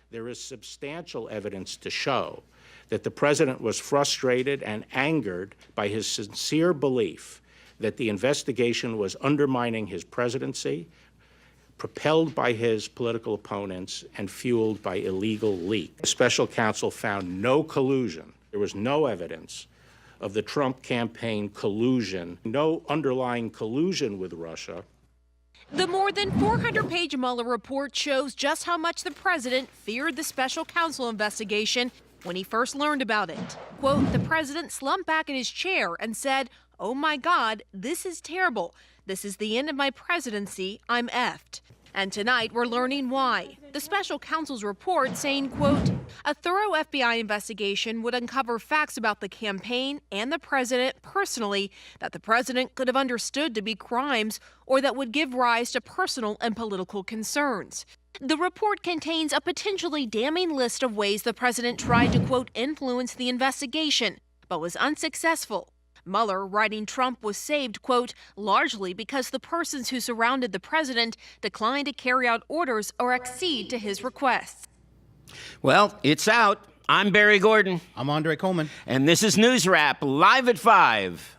There is substantial evidence to show that the president was frustrated and angered by his sincere belief that the investigation was undermining his presidency, propelled by his political opponents, and fueled by illegal leaks. The special counsel found no collusion. There was no evidence of the Trump campaign collusion, no underlying collusion with Russia. The more than 400-page Mueller report shows just how much the president feared the special counsel investigation when he first learned about it. Quote, the president slumped back in his chair and said, "Oh my God, this is terrible. This is the end of my presidency. I'm effed." And tonight we're learning why. The special counsel's report saying, quote, a thorough FBI investigation would uncover facts about the campaign and the president personally that the president could have understood to be crimes or that would give rise to personal and political concerns. The report contains a potentially damning list of ways the president tried to, quote, influence the investigation, but was unsuccessful. Mueller, writing Trump was saved, quote, largely because the persons who surrounded the president declined to carry out orders or accede to his requests. Well, it's out. I'm Barry Gordon. I'm Andre Coleman. And this is NewsRap, live at 5.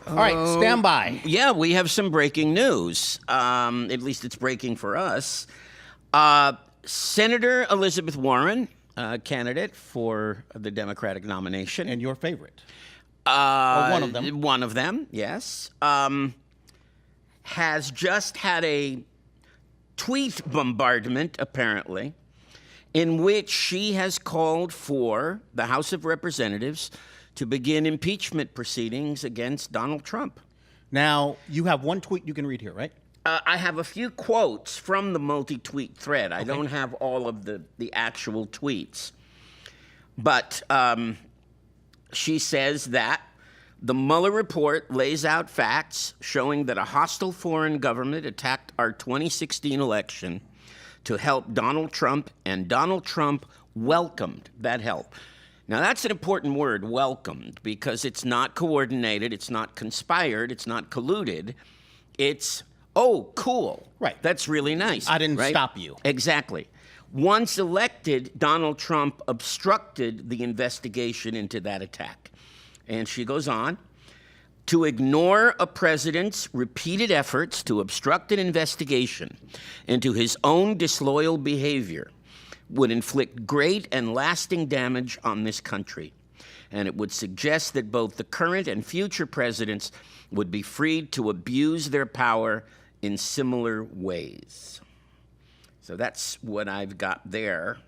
All right, stand by. Yeah, we have some breaking news. At least it's breaking for us. Senator Elizabeth Warren, candidate for the Democratic nomination. And your favorite. Or one of them. One of them, yes. Has just had a tweet bombardment, apparently, in which she has called for the House of Representatives to begin impeachment proceedings against Donald Trump. Now, you have one tweet you can read here, right? I have a few quotes from the multi-tweet thread. I don't have all of the actual tweets. But she says that the Mueller report lays out facts showing that a hostile foreign government attacked our 2016 election to help Donald Trump, and Donald Trump welcomed that help. Now, that's an important word, welcomed, because it's not coordinated, it's not conspired, it's not colluded. It's, oh, cool. Right. That's really nice. I didn't right? stop you. Exactly. Once elected, Donald Trump obstructed the investigation into that attack. And she goes on, to ignore a president's repeated efforts to obstruct an investigation into his own disloyal behavior would inflict great and lasting damage on this country. And it would suggest that both the current and future presidents would be freed to abuse their power in similar ways. So that's what I've got there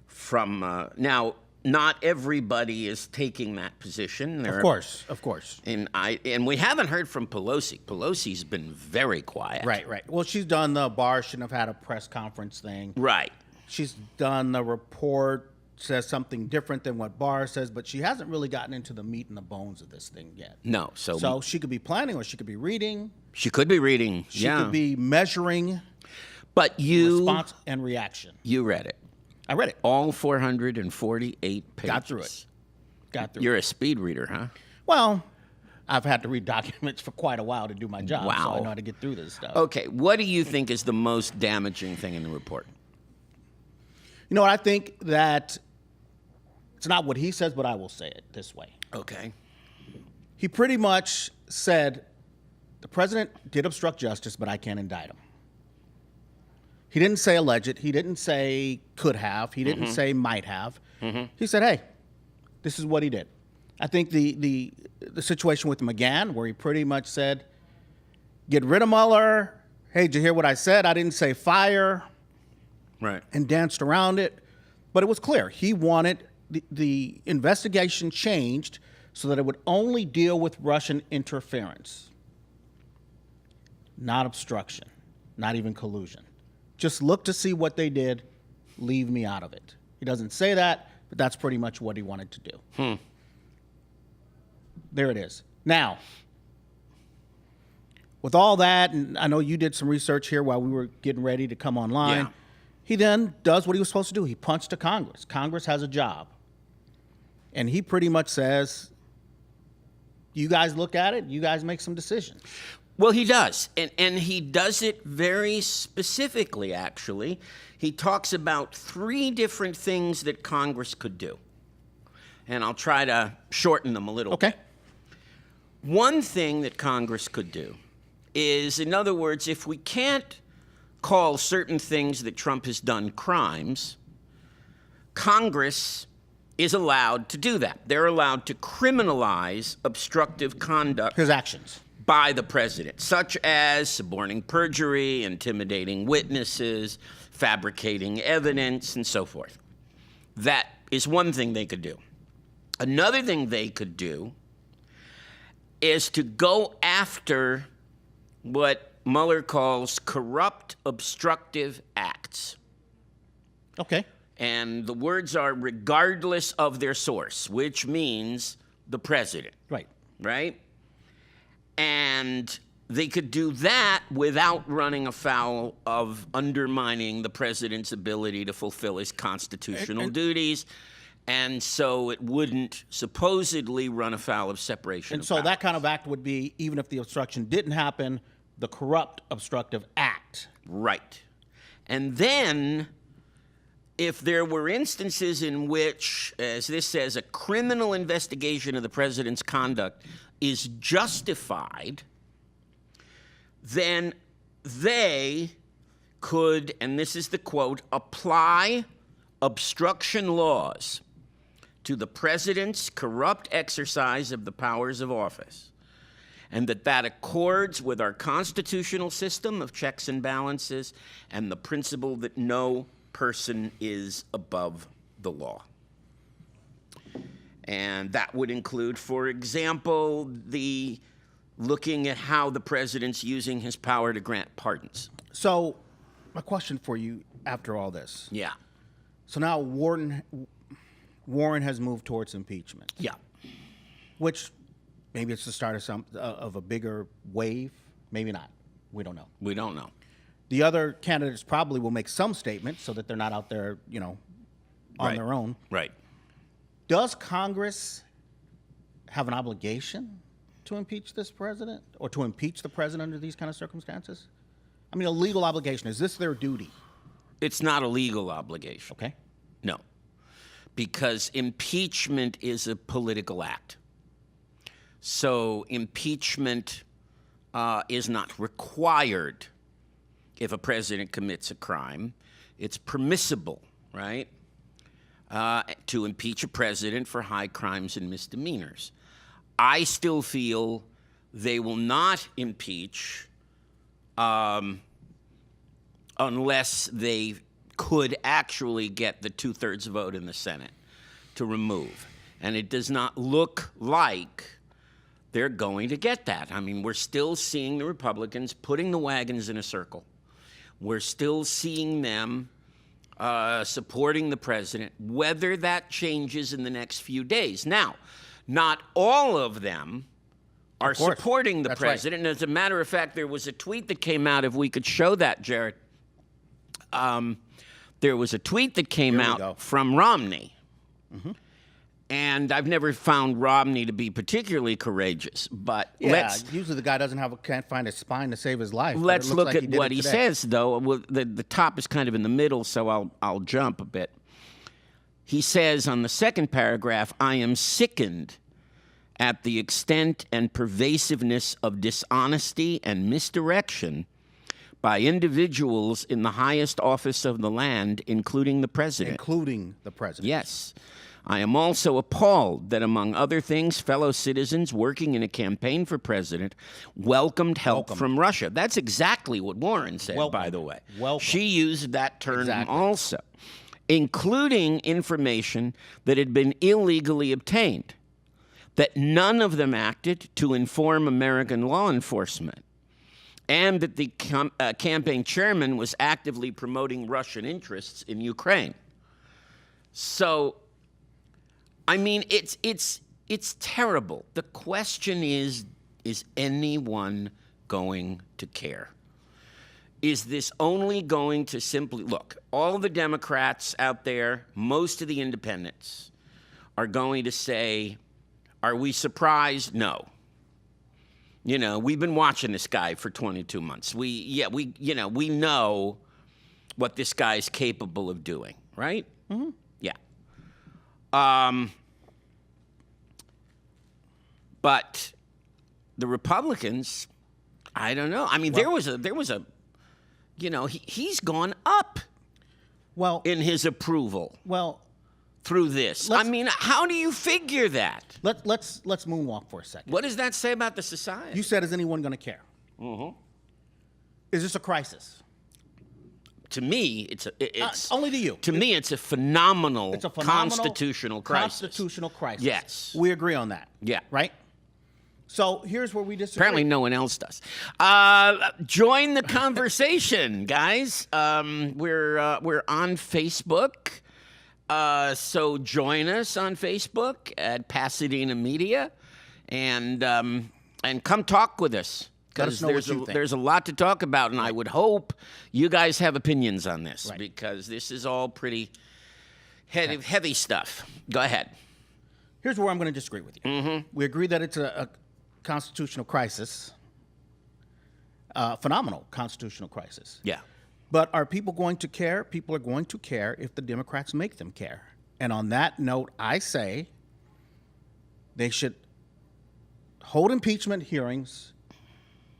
from, now, not everybody is taking that position. Of course. And we haven't heard from Pelosi. Pelosi's been very quiet. Right. Well, she's done the Barr shouldn't have had a press conference thing. Right. She's done the report, says something different than what Barr says, but she hasn't really gotten into the meat and the bones of this thing yet. No. So she could be planning, or she could be reading. She could be reading. She could be measuring. But response and reaction. You read it. I read it. All 448 pages. Got through it. You're a speed reader, huh? Well, I've had to read documents for quite a while to do my job. Wow. So I know how to get through this stuff. Okay, what do you think is the most damaging thing in the report? You know what? I think that it's not what he says, but I will say it this way. Okay. He pretty much said the president did obstruct justice, but I can't indict him. He didn't say alleged. He didn't say could have. He didn't say might have. He said, hey, this is what he did. I think the situation with McGahn, where he pretty much said, get rid of Mueller. Hey, did you hear what I said? I didn't say fire. Right. And danced around it. But it was clear. He wanted the investigation changed so that it would only deal with Russian interference, not obstruction, not even collusion. Just look to see what they did, leave me out of it. He doesn't say that, but that's pretty much what he wanted to do. There it is. Now, with all that, and I know you did some research here while we were getting ready to come online, Yeah. he then does what he was supposed to do. He punts to Congress. Congress has a job. And he pretty much says, you guys look at it, you guys make some decisions. Well, he does. And he does it very specifically, actually. He talks about 3 different things that Congress could do. And I'll try to shorten them a little Okay. bit. One thing that Congress could do is, in other words, if we can't call certain things that Trump has done crimes, Congress is allowed to do that. They're allowed to criminalize obstructive conduct His actions. by the president, such as suborning perjury, intimidating witnesses, fabricating evidence, and so forth. That is one thing they could do. Another thing they could do is to go after what Mueller calls corrupt obstructive acts. Okay. And the words are regardless of their source, which means the president, Right. right? And they could do that without running afoul of undermining the president's ability to fulfill his constitutional duties. And so it wouldn't supposedly run afoul of separation And of so powers. that kind of act would be, even if the obstruction didn't happen, the corrupt obstructive act. Right. And then, if there were instances in which, as this says, a criminal investigation of the president's conduct is justified, then they could, and this is the quote, apply obstruction laws to the president's corrupt exercise of the powers of office, and that accords with our constitutional system of checks and balances and the principle that no person is above the law. And that would include, for example, the looking at how the president's using his power to grant pardons. So, my question for you after all this. Yeah. So now Warren has moved towards impeachment. Yeah. Which maybe it's the start of a bigger wave. Maybe not. We don't know. We don't know. The other candidates probably will make some statements so that they're not out there, on Right. their own. Right. Does Congress have an obligation to impeach this president or to impeach the president under these kind of circumstances? I mean, a legal obligation. Is this their duty? It's not a legal obligation. Okay. No. Because impeachment is a political act. So impeachment is not required if a president commits a crime. It's permissible, right, to impeach a president for high crimes and misdemeanors. I still feel they will not impeach unless they could actually get the 2/3 vote in the Senate to remove. And it does not look like they're going to get that. I mean, we're still seeing the Republicans putting the wagons in a circle. We're still seeing them supporting the president, whether that changes in the next few days. Now, not all of them are course. supporting the That's right. president. And as a matter of fact, there was a tweet that came out, if we could show that, Jared. There was a tweet that came Here we out go. from Romney. And I've never found Romney to be particularly courageous, but Yeah, usually the guy can't find a spine to save his life. but it let's looks look like at did what it he today. says, though. Well, the top is kind of in the middle, so I'll jump a bit. He says on the second paragraph, "I am sickened at the extent and pervasiveness of dishonesty and misdirection by individuals in the highest office of the land, including the president." Including the president. Yes. "I am also appalled that, among other things, fellow citizens working in a campaign for president welcomed help from Russia." That's exactly what Warren said, by the way. Welcome. She used that term Exactly. also, including information that had been illegally obtained, that none of them acted to inform American law enforcement, and that the campaign chairman was actively promoting Russian interests in Ukraine. So, I mean, it's It's terrible. The question is anyone going to care? Is this only going to simply, look, all the Democrats out there, most of the independents are going to say, are we surprised? No. You know, we've been watching this guy for 22 months. We know what this guy's capable of doing, right? Mm-hmm. Yeah. But the Republicans, I don't know. I mean, there was a, you know, he's gone up in his approval. Well, through this. I mean, how do you figure that? Let's moonwalk for a second. What does that say about the society? You said, is anyone going to care? Mm-hmm. Is this a crisis? To me, it's only to you. To me, it's a phenomenal constitutional crisis. Constitutional crisis. Yes. We agree on that. Yeah. Right? So here's where we disagree. Apparently no one else does. Join the conversation, guys. We're on Facebook. So join us on Facebook at Pasadena Media, and come talk with us, because there's a lot to talk about, and I would hope you guys have opinions on this, because this is all pretty heavy stuff. Go ahead. Here's where I'm going to disagree with you. Mm-hmm. We agree that it's a constitutional crisis, phenomenal constitutional crisis. Yeah. But are people going to care? People are going to care if the Democrats make them care. And on that note, I say they should hold impeachment hearings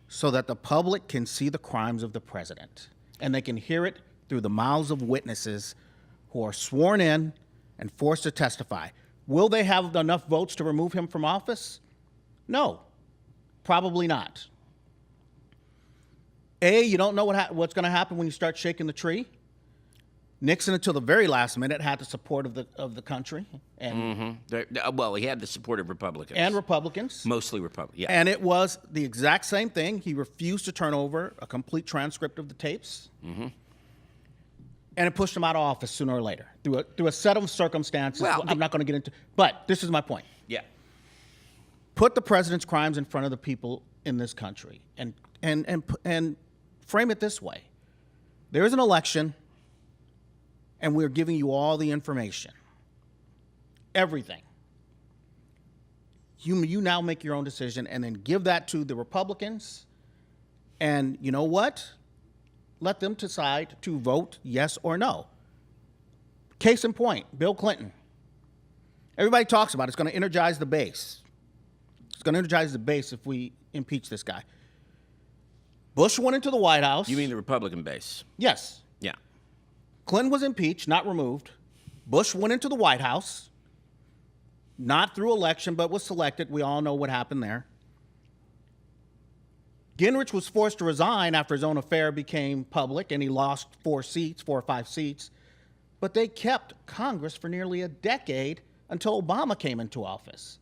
so that the public can see the crimes of the president. And they can hear it through the mouths of witnesses who are sworn in and forced to testify. Will they have enough votes to remove him from office? No, probably not. You don't know what's going to happen when you start shaking the tree. Nixon, until the very last minute, had the support of the country, and well, he had the support of Republicans and Republicans, mostly Republicans. Yeah, and it was the exact same thing. He refused to turn over a complete transcript of the tapes, and it pushed him out of office sooner or later through a set of circumstances. Well, I'm not going to get into, but this is my point. Yeah, put the president's crimes in front of the people in this country, and frame it this way. There is an election, and we're giving you all the information. Everything. You now make your own decision, and then give that to the Republicans, and you know what? Let them decide to vote yes or no. Case in point, Bill Clinton. Everybody talks about it's going to energize the base. It's going to energize the base if we impeach this guy. Bush went into the White House. You mean the Republican base? Yes. Yeah. Clinton was impeached, not removed. Bush went into the White House, not through election, but was selected. We all know what happened there. Gingrich was forced to resign after his own affair became public, and he lost 4 or 5 seats. But they kept Congress for nearly a decade until Obama came into office.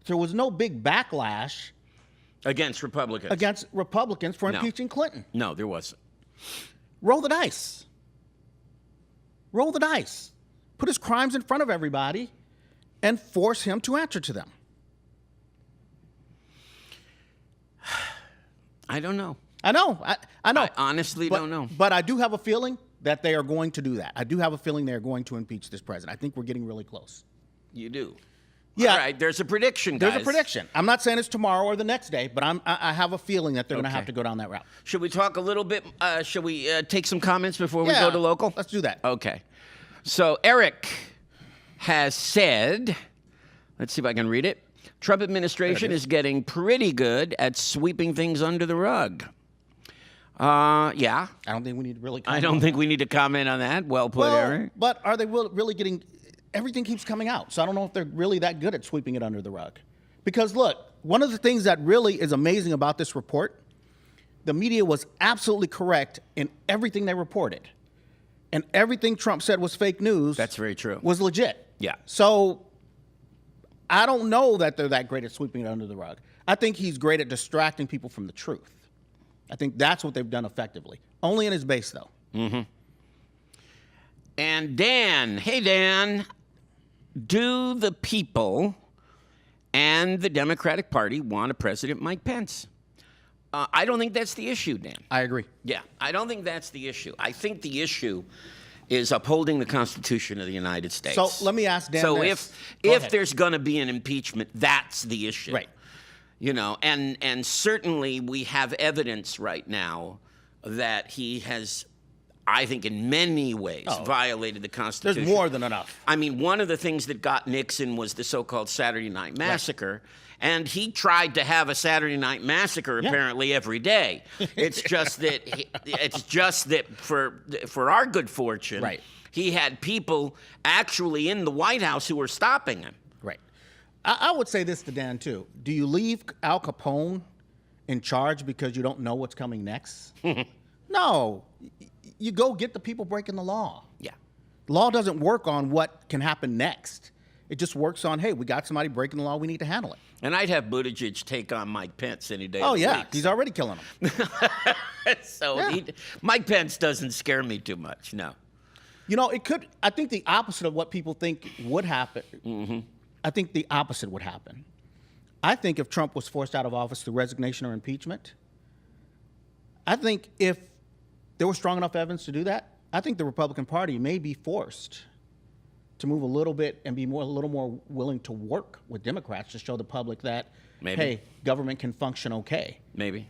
There was no big backlash against Republicans for impeaching Clinton. No, there wasn't. Roll the dice. Roll the dice. Put his crimes in front of everybody and force him to answer to them. I don't know. I know. I know. I honestly don't know. But I do have a feeling that they are going to do that. I do have a feeling they are going to impeach this president. I think we're getting really close. You do? Yeah. All right, there's a prediction, guys. There's a prediction. I'm not saying it's tomorrow or the next day, but I have a feeling that they're going to have to go down that route. Should we talk a little bit? Should we take some comments before we go to local? Let's do that. Okay. So Eric has said, let's see if I can read it. Trump administration is getting pretty good at sweeping things under the rug. Yeah. I don't think we need to really comment on that. Well put, Eric. But are they really getting... Everything keeps coming out, so I don't know if they're really that good at sweeping it under the rug. Because look, one of the things that really is amazing about this report, the media was absolutely correct in everything they reported. And everything Trump said was fake news. That's very true. Was legit. Yeah. So I don't know that they're that great at sweeping it under the rug. I think he's great at distracting people from the truth. I think that's what they've done effectively. Only in his base, though. Mm-hmm. And Dan, hey Dan, do the people and the Democratic Party want a President Mike Pence. I don't think that's the issue, Dan. I agree. Yeah, I don't think that's the issue. I think the issue is upholding the Constitution of the United States. So let me ask Dan So this. Go if ahead. there's going to be an impeachment, that's the issue. Right. You know, and certainly we have evidence right now that he has, I think, in many ways violated the Constitution. There's more than enough. I mean, one of the things that got Nixon was the so-called Saturday Night Massacre, and he tried to have a Saturday Night Massacre apparently every day. It's just that for our good fortune, he had people actually in the White House who were stopping him. Right. I would say this to Dan, too. Do you leave Al Capone in charge because you don't know what's coming next? No. You go get the people breaking the law. Yeah. Law doesn't work on what can happen next. It just works on, hey, we got somebody breaking the law, we need to handle it. And I'd have Buttigieg take on Mike Pence any day Oh, of the yeah. week. He's already killing them. Mike Pence doesn't scare me too much, no. You know, it could, I think the opposite of what people think would happen, I think the opposite would happen. I think if Trump was forced out of office through resignation or impeachment, I think if there was strong enough evidence to do that, I think the Republican Party may be forced to move a little bit and be a little more willing to work with Democrats to show the public that, hey, government can function okay. Maybe.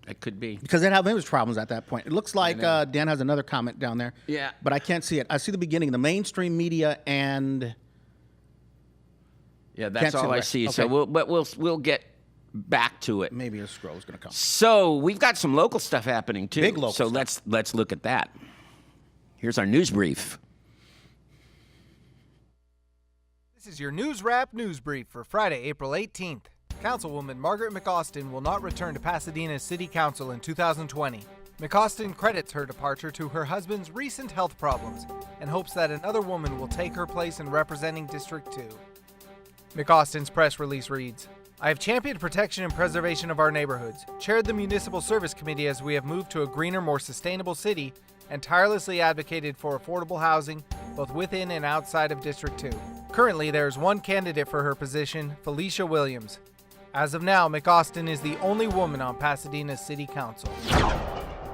It could be. Because they'd have image problems at that point. It looks like Dan has another comment down there. Yeah. But I can't see it. I see the beginning, the mainstream media and... Yeah, that's all I see. Okay. So we'll get back to it. Maybe a scroll is going to come. So we've got some local stuff happening too. Big local so stuff. let's look at that. Here's our news brief. This is your NewsRap news brief for Friday, April 18th. Councilwoman Margaret McAustin will not return to Pasadena City Council in 2020. McAustin credits her departure to her husband's recent health problems and hopes that another woman will take her place in representing District 2. McAustin's press release reads, I have championed protection and preservation of our neighborhoods, chaired the Municipal Service Committee as we have moved to a greener, more sustainable city, and tirelessly advocated for affordable housing both within and outside of District 2. Currently, there is one candidate for her position, Felicia Williams. As of now, McAustin is the only woman on Pasadena's City Council.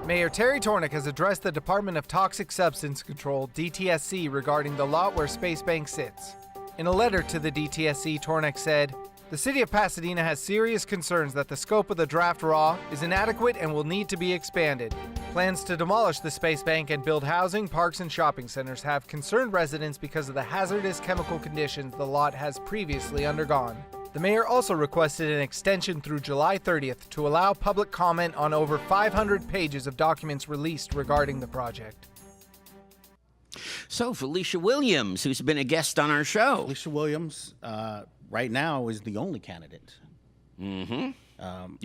Mayor Terry Tornick has addressed the Department of Toxic Substance Control, DTSC, regarding the lot where Space Bank sits. In a letter to the DTSC, Tornick said, the city of Pasadena has serious concerns that the scope of the draft RAW is inadequate and will need to be expanded. Plans to demolish the Space Bank and build housing, parks, and shopping centers have concerned residents because of the hazardous chemical conditions the lot has previously undergone. The mayor also requested an extension through July 30th to allow public comment on over 500 pages of documents released regarding the project. So Felicia Williams, who's been a guest on our show. Felicia Williams, right now, is the only candidate. Do you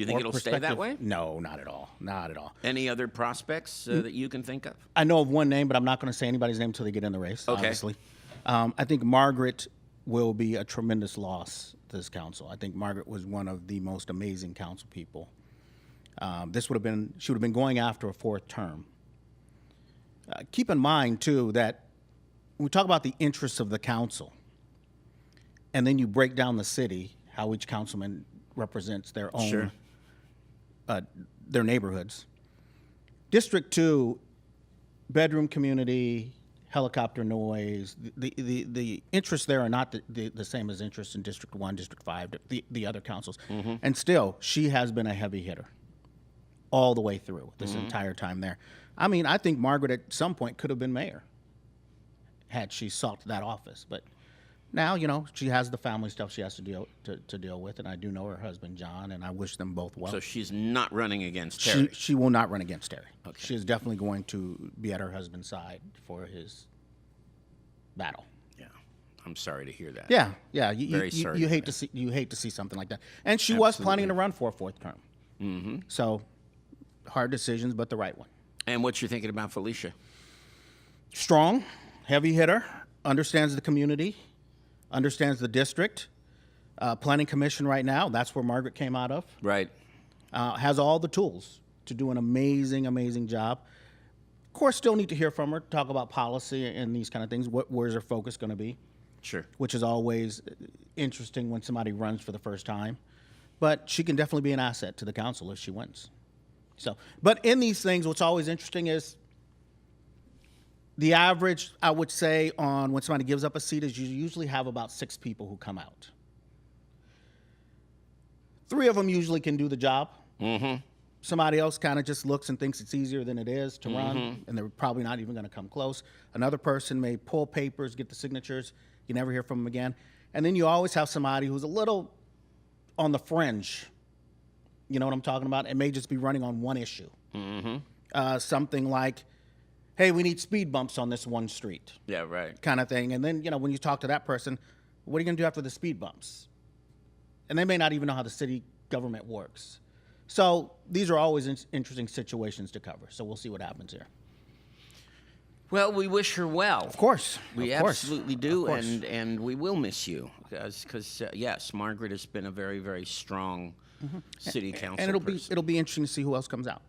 think it'll stay that way? No, not at all. Not at all. Any other prospects that you can think of? I know of one name, but I'm not going to say anybody's name until they get in the race, Okay. obviously. I think Margaret will be a tremendous loss to this council. I think Margaret was one of the most amazing council people. She would have been going after a fourth term. Keep in mind, too, that when we talk about the interests of the council, and then you break down the city, how each councilman represents their own, their neighborhoods. District 2, bedroom community, helicopter noise, the interests there are not the same as interests in District 1, District 5, the other councils. And still, she has been a heavy hitter all the way through this entire time there. I mean, I think Margaret at some point could have been mayor had she sought that office. But now, you know, she has the family stuff she has to deal with, and I do know her husband, John, and I wish them both well. So she's not running against Terry? She will not run against Terry. Okay. She is definitely going to be at her husband's side for his battle. Yeah. I'm sorry to hear that. Yeah. Very sorry You to hate to see something like that. And she was planning to run for a fourth term. So hard decisions, but the right one. And what you're thinking about Felicia? Strong, heavy hitter, understands the community, understands the district. Planning commission right now, that's where Margaret came out of. Right. Has all the tools to do an amazing, amazing job. Of course, still need to hear from her, talk about policy and these kind of things. Where's her focus going to be? Sure. which is always interesting when somebody runs for the first time. But she can definitely be an asset to the council if she wins. So, but in these things, what's always interesting is the average, I would say, on when somebody gives up a seat is you usually have about 6 people who come out. 3 of them usually can do the job. Mm-hmm. Somebody else kind of just looks and thinks it's easier than it is to run, and they're probably not even going to come close. Another person may pull papers, get the signatures. You never hear from them again. And then you always have somebody who's a little on the fringe. You know what I'm talking about? It may just be running on one issue. Something like, hey, we need speed bumps on this one street. Yeah, right. Kind of thing. And then, when you talk to that person, what are you going to do after the speed bumps? And they may not even know how the city government works. So these are always interesting situations to cover. So we'll see what happens here. Well, we wish her well. Of course. We Of course. absolutely do, Of course. and we will miss you. Because, yes, Margaret has been a very, very strong city council And person. it'll be interesting to see who else comes out.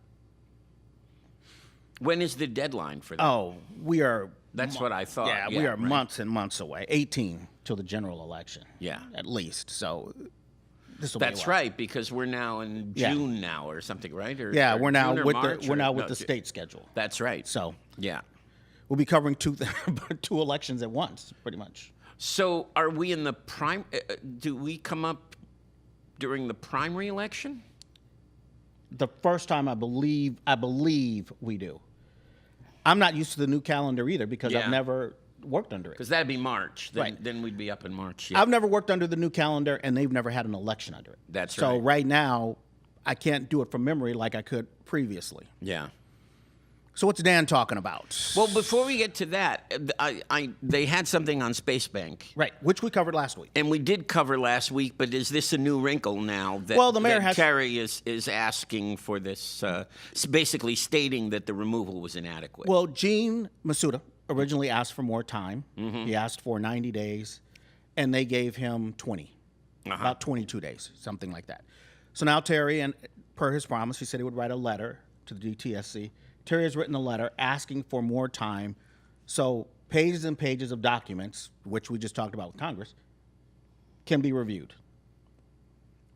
When is the deadline for that? Oh, we are. That's what I thought. Yeah, we are months and months away. 18 till the general election. Yeah. At least. So this will be a That's while. right, because we're now in Yeah. June now or something, right? Or, Yeah, or we're now June or with March the or- no, the state schedule. That's right. So Yeah. we'll be covering two elections at once, pretty much. So are we in the prime? Do we come up during the primary election? The first time I believe we do. I'm not used to the new calendar either because Yeah. I've never worked under it. Because that'd be March. Then, Right. then we'd be up in March. Yeah. I've never worked under the new calendar, and they've never had an election under it. That's So right. right now, I can't do it from memory like I could previously. Yeah. So what's Dan talking about? Well, before we get to that, they had something on Space Bank. Right, which we covered last week. And we did cover last week, but is this a new wrinkle now that, Well, the mayor that has- Terry is asking for this, basically stating that the removal was inadequate? Well, Gene Masuda originally asked for more time. He asked for 90 days, and they gave him 20, about 22 days, something like that. So now Terry, and per his promise, he said he would write a letter to the DTSC. Terry has written a letter asking for more time, so pages and pages of documents, which we just talked about with Congress, can be reviewed.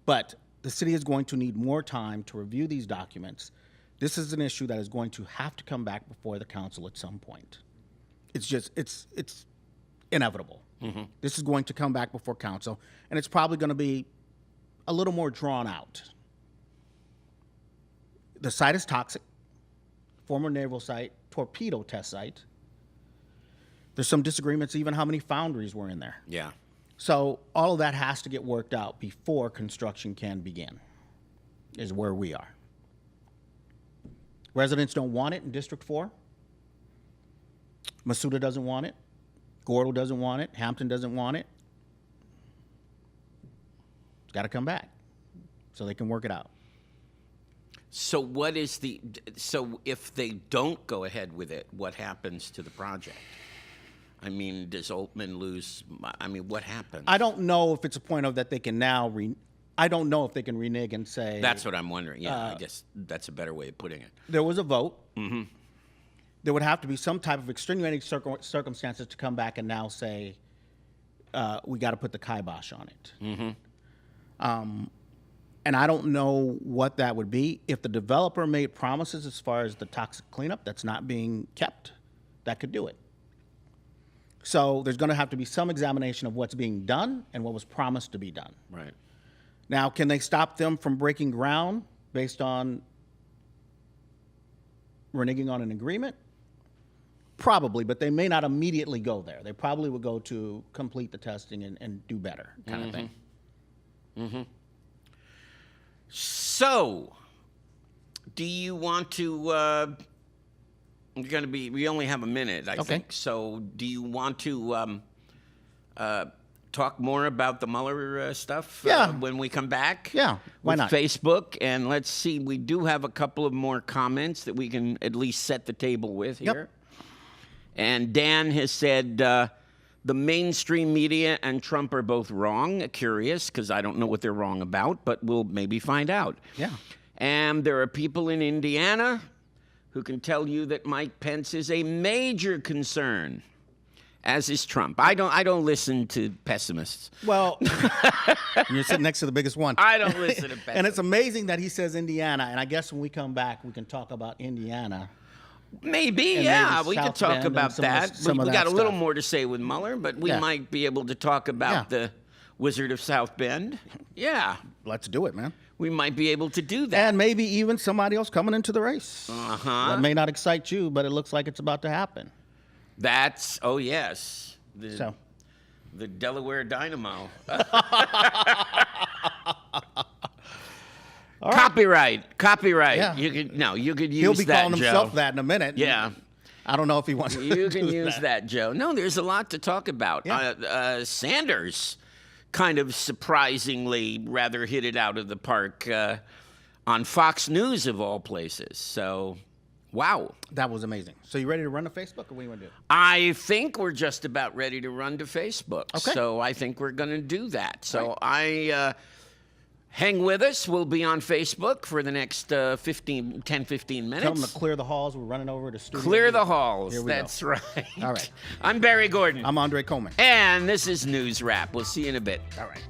But the city is going to need more time to review these documents. This is an issue that is going to have to come back before the council at some point. It's inevitable. This is going to come back before council, and it's probably going to be a little more drawn out. The site is toxic. Former naval site, torpedo test site. There's some disagreements even how many foundries were in there. Yeah. So all of that has to get worked out before construction can begin, is where we are. Residents don't want it in District 4. Masuda doesn't want it. Gordo doesn't want it. Hampton doesn't want it. It's got to come back so they can work it out. So so if they don't go ahead with it, what happens to the project? I mean, does Altman lose? I mean, what happens? I don't know if it's a point of that they can now I don't know if they can renege and say. That's what I'm wondering. Yeah, I guess that's a better way of putting it. There was a vote. There would have to be some type of extenuating circumstances to come back and now say, we got to put the kibosh on it. And I don't know what that would be. If the developer made promises as far as the toxic cleanup that's not being kept, that could do it. So there's going to have to be some examination of what's being done and what was promised to be done. Right. Now, can they stop them from breaking ground based on reneging on an agreement? Probably, but they may not immediately go there. They probably would go to complete the testing and do better kind of thing. So, do you want to? We only have a minute, I think. So, do you want to talk more about the Mueller stuff when we come back? Yeah, why with not? Facebook, and let's see. We do have a couple of more comments that we can at least set the table with here. Yep. And Dan has said the mainstream media and Trump are both wrong. Curious, because I don't know what they're wrong about, but we'll maybe find out. Yeah. And there are people in Indiana who can tell you that Mike Pence is a major concern. as is Trump. I don't listen to pessimists. Well, you're sitting next to the biggest one. I don't listen to pessimists. And it's amazing that he says Indiana. And I guess when we come back, we can talk about Indiana. Maybe, And yeah, maybe we could South talk Bend and about some of that. the- some We of got that a little stuff. more to say with Mueller, but we Yeah. might be able to talk about Yeah. the Wizard of South Bend. Yeah, Let's do it, man. we might be able to do that. And maybe even somebody else coming into the race. Uh-huh. That may not excite you, but it looks like it's about to happen. That's, oh yes, So, the Delaware Dynamo. Copyright. Yeah. You could use he'll be that, calling Joe. himself that in a minute. Yeah. I don't know if he wants to You can do use that, Joe. No, there's a lot to talk about. Yeah. Sanders kind of surprisingly rather hit it out of the park on Fox News, of all places. So, wow. That was amazing. So you ready to run to Facebook, or what do you want to do? I think we're just about ready to run to Facebook. Okay. So I think we're going to do that. So hang with us. We'll be on Facebook for the next 10, 15 minutes. Tell them to clear the halls. We're running over to Studio Clear B. the halls. Here we That's go. right. All right. I'm Barry Gordon. I'm Andre Coleman. And this is NewsRap. We'll see you in a bit. All right.